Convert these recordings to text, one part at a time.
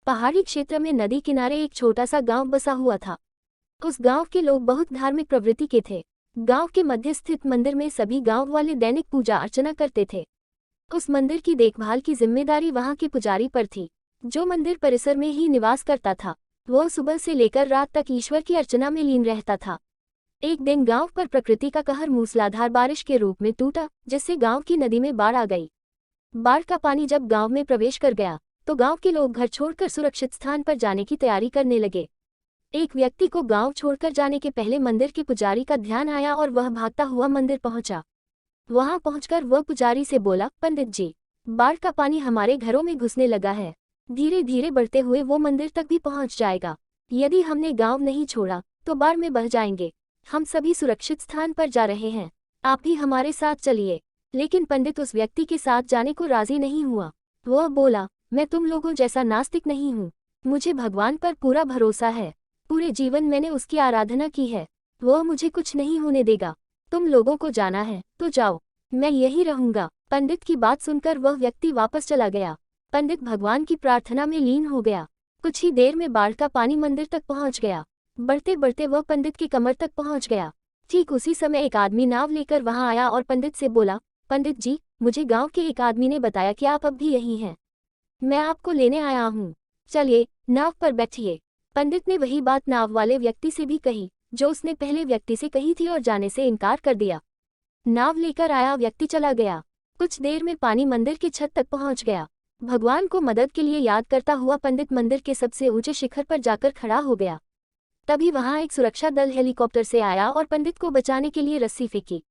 पहाड़ी क्षेत्र में नदी किनारे एक छोटा सा गांव बसा हुआ था। उस गांव के लोग बहुत धार्मिक प्रवृत्ति के थे। गांव के मध्य स्थित मंदिर में सभी गांव वाले दैनिक पूजा अर्चना करते थे। उस मंदिर की देखभाल की जिम्मेदारी वहां के पुजारी पर थी, जो मंदिर परिसर में ही निवास करता था। वह सुबह से लेकर रात तक ईश्वर की अर्चना में लीन रहता था। एक दिन गांव पर प्रकृति का कहर मूसलाधार बारिश के रूप में टूटा, जिससे गांव की नदी में बाढ़ आ गई। बाढ़ का पानी जब गांव में प्रवेश कर गया तो गांव के लोग घर छोड़कर सुरक्षित स्थान पर जाने की तैयारी करने लगे। एक व्यक्ति को गांव छोड़कर जाने के पहले मंदिर के पुजारी का ध्यान आया और वह भागता हुआ मंदिर पहुंचा। वहां पहुंचकर वह पुजारी से बोला, पंडित जी, बाढ़ का पानी हमारे घरों में घुसने लगा है। धीरे धीरे बढ़ते हुए वो मंदिर तक भी पहुंच जाएगा। यदि हमने गांव नहीं छोड़ा तो बाढ़ में बह जाएंगे। हम सभी सुरक्षित स्थान पर जा रहे हैं, आप भी हमारे साथ चलिए। लेकिन पंडित उस व्यक्ति के साथ जाने को राजी नहीं हुआ। वह बोला, मैं तुम लोगों जैसा नास्तिक नहीं हूँ। मुझे भगवान पर पूरा भरोसा है। पूरे जीवन मैंने उसकी आराधना की है। वह मुझे कुछ नहीं होने देगा। तुम लोगों को जाना है तो जाओ, मैं यहीं रहूंगा। पंडित की बात सुनकर वह व्यक्ति वापस चला गया। पंडित भगवान की प्रार्थना में लीन हो गया। कुछ ही देर में बाढ़ का पानी मंदिर तक पहुंच गया। बढ़ते बढ़ते वह पंडित की कमर तक पहुंच गया। ठीक उसी समय एक आदमी नाव लेकर वहां आया और पंडित से बोला, पंडित जी, मुझे गांव के एक आदमी ने बताया कि आप अब भी यहीं हैं। मैं आपको लेने आया हूँ, चलिए नाव पर बैठिए। पंडित ने वही बात नाव वाले व्यक्ति से भी कही जो उसने पहले व्यक्ति से कही थी और जाने से इनकार कर दिया। नाव लेकर आया व्यक्ति चला गया। कुछ देर में पानी मंदिर की छत तक पहुंच गया। भगवान को मदद के लिए याद करता हुआ पंडित मंदिर के सबसे ऊंचे शिखर पर जाकर खड़ा हो गया। तभी वहां एक सुरक्षा दल हेलीकॉप्टर से आया और पंडित को बचाने के लिए रस्सी फेंकी,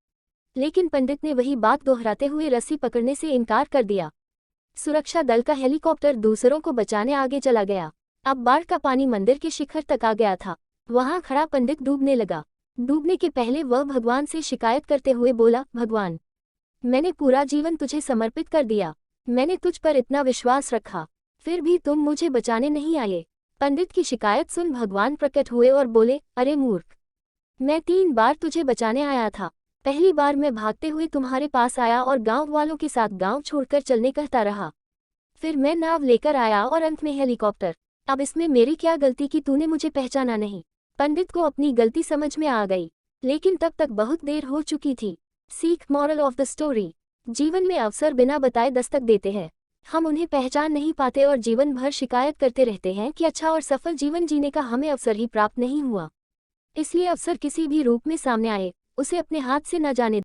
लेकिन पंडित ने वही बात दोहराते हुए रस्सी पकड़ने से इनकार कर दिया। सुरक्षा दल का हेलीकॉप्टर दूसरों को बचाने आगे चला गया। अब बाढ़ का पानी मंदिर के शिखर तक आ गया था। वहां खड़ा पंडित डूबने लगा। डूबने के पहले वह भगवान से शिकायत करते हुए बोला, भगवान, मैंने पूरा जीवन तुझे समर्पित कर दिया। मैंने तुझ पर इतना विश्वास रखा, फिर भी तुम मुझे बचाने नहीं आए। पंडित की शिकायत सुन भगवान प्रकट हुए और बोले, अरे मूर्ख, मैं 3 बार तुझे बचाने आया था। पहली बार मैं भागते हुए तुम्हारे पास आया और गांव वालों के साथ गांव छोड़कर चलने कहता रहा। फिर मैं नाव लेकर आया और अंत में हेलीकॉप्टर। अब इसमें मेरी क्या गलती कि तूने मुझे पहचाना नहीं। पंडित को अपनी गलती समझ में आ गई, लेकिन तब तक बहुत देर हो चुकी थी। सीख, मॉरल ऑफ द स्टोरी, जीवन में अवसर बिना बताए दस्तक देते हैं। हम उन्हें पहचान नहीं पाते और जीवन भर शिकायत करते रहते हैं कि अच्छा और सफल जीवन जीने का हमें अवसर ही प्राप्त नहीं हुआ। इसलिए अवसर किसी भी रूप में सामने आए, उसे अपने हाथ से न जाने